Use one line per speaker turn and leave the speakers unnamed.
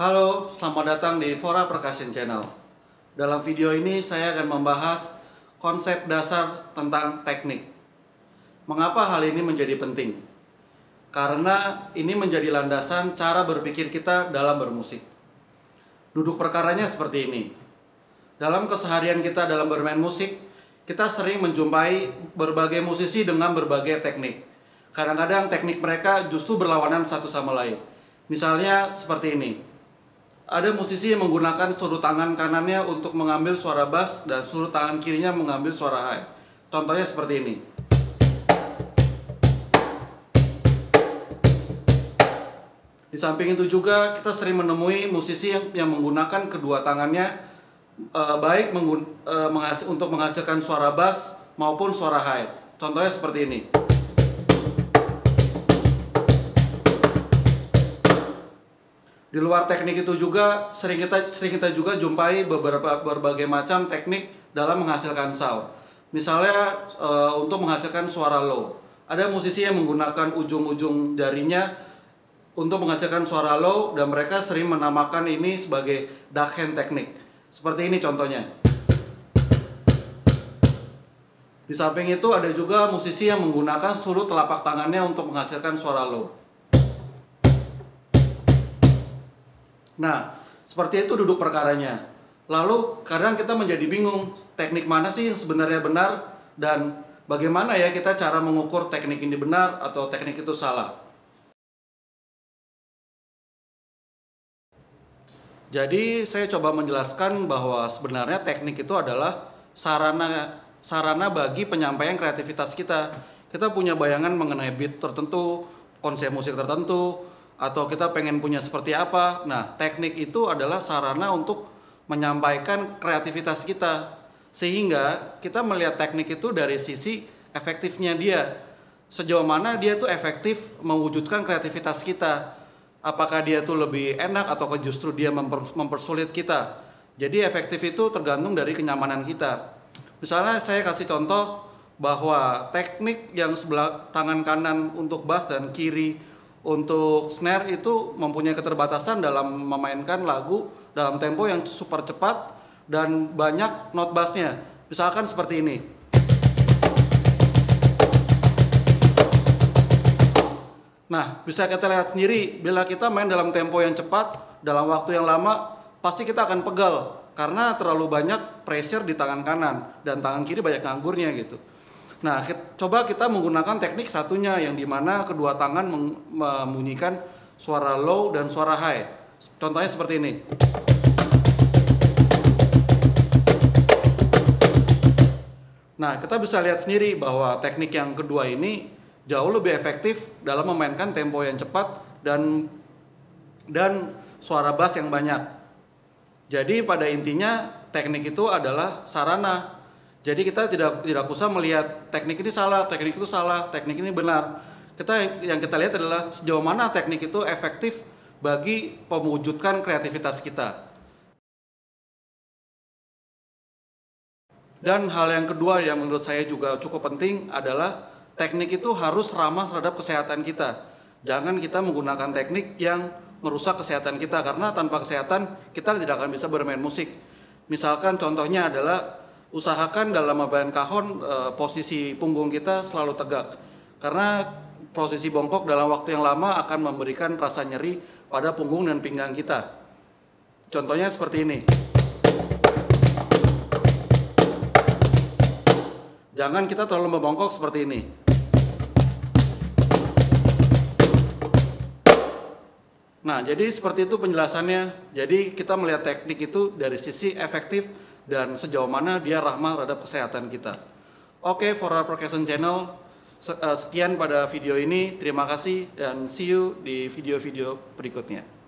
Halo, selamat datang di Fora Percussion Channel. Dalam video ini saya akan membahas konsep dasar tentang teknik. Mengapa hal ini menjadi penting? Karena ini menjadi landasan cara berpikir kita dalam bermusik. Duduk perkaranya seperti ini. Dalam keseharian kita dalam bermain musik, kita sering menjumpai berbagai musisi dengan berbagai teknik. Kadang-kadang teknik mereka justru berlawanan satu sama lain. Misalnya seperti ini. Ada musisi yang menggunakan sudut tangan kanannya untuk mengambil suara bass dan sudut tangan kirinya mengambil suara high. Contohnya seperti ini. Di samping itu juga kita sering menemui musisi yang menggunakan kedua tangannya baik untuk menghasilkan suara bass maupun suara high. Contohnya seperti ini. Di luar teknik itu juga sering kita juga jumpai berbagai macam teknik dalam menghasilkan sound. Misalnya untuk menghasilkan suara low. Ada musisi yang menggunakan ujung-ujung jarinya untuk menghasilkan suara low dan mereka sering menamakan ini sebagai duck hand teknik. Seperti ini contohnya. Di samping itu ada juga musisi yang menggunakan sudut telapak tangannya untuk menghasilkan suara low. Nah, seperti itu duduk perkaranya. Lalu kadang kita menjadi bingung, teknik mana sih yang sebenarnya benar dan bagaimana ya kita cara mengukur teknik ini benar atau teknik itu salah. Jadi saya coba menjelaskan bahwa sebenarnya teknik itu adalah sarana bagi penyampaian kreativitas kita. Kita punya bayangan mengenai beat tertentu, konsep musik tertentu, atau kita pengen punya seperti apa. Nah, teknik itu adalah sarana untuk menyampaikan kreativitas kita. Sehingga kita melihat teknik itu dari sisi efektifnya dia. Sejauh mana dia tuh efektif mewujudkan kreativitas kita. Apakah dia tuh lebih enak atau justru dia mempersulit kita. Jadi efektif itu tergantung dari kenyamanan kita. Misalnya saya kasih contoh bahwa teknik yang sebelah tangan kanan untuk bass dan kiri untuk snare itu mempunyai keterbatasan dalam memainkan lagu dalam tempo yang super cepat dan banyak not bassnya. Misalkan seperti ini. Nah, bisa kita lihat sendiri, bila kita main dalam tempo yang cepat, dalam waktu yang lama, pasti kita akan pegal. Karena terlalu banyak pressure di tangan kanan, dan tangan kiri banyak nganggurnya gitu. Nah, coba kita menggunakan teknik satunya yang dimana kedua tangan membunyikan suara low dan suara high. Contohnya seperti ini. Nah, kita bisa lihat sendiri bahwa teknik yang kedua ini jauh lebih efektif dalam memainkan tempo yang cepat dan suara bass yang banyak. Jadi pada intinya teknik itu adalah sarana. Jadi kita tidak usah melihat teknik ini salah, teknik itu salah, teknik ini benar. Yang kita lihat adalah sejauh mana teknik itu efektif bagi mewujudkan kreativitas kita. Dan hal yang kedua yang menurut saya juga cukup penting adalah teknik itu harus ramah terhadap kesehatan kita. Jangan kita menggunakan teknik yang merusak kesehatan kita, karena tanpa kesehatan kita tidak akan bisa bermain musik. Misalkan contohnya adalah usahakan dalam memainkan kahon posisi punggung kita selalu tegak. Karena posisi bongkok dalam waktu yang lama akan memberikan rasa nyeri pada punggung dan pinggang kita. Contohnya seperti ini. Jangan kita terlalu membongkok seperti ini. Nah, jadi seperti itu penjelasannya. Jadi kita melihat teknik itu dari sisi efektif dan sejauh mana dia ramah terhadap kesehatan kita. Oke, Fora Percussion Channel, sekian pada video ini. Terima kasih dan see you di video-video berikutnya.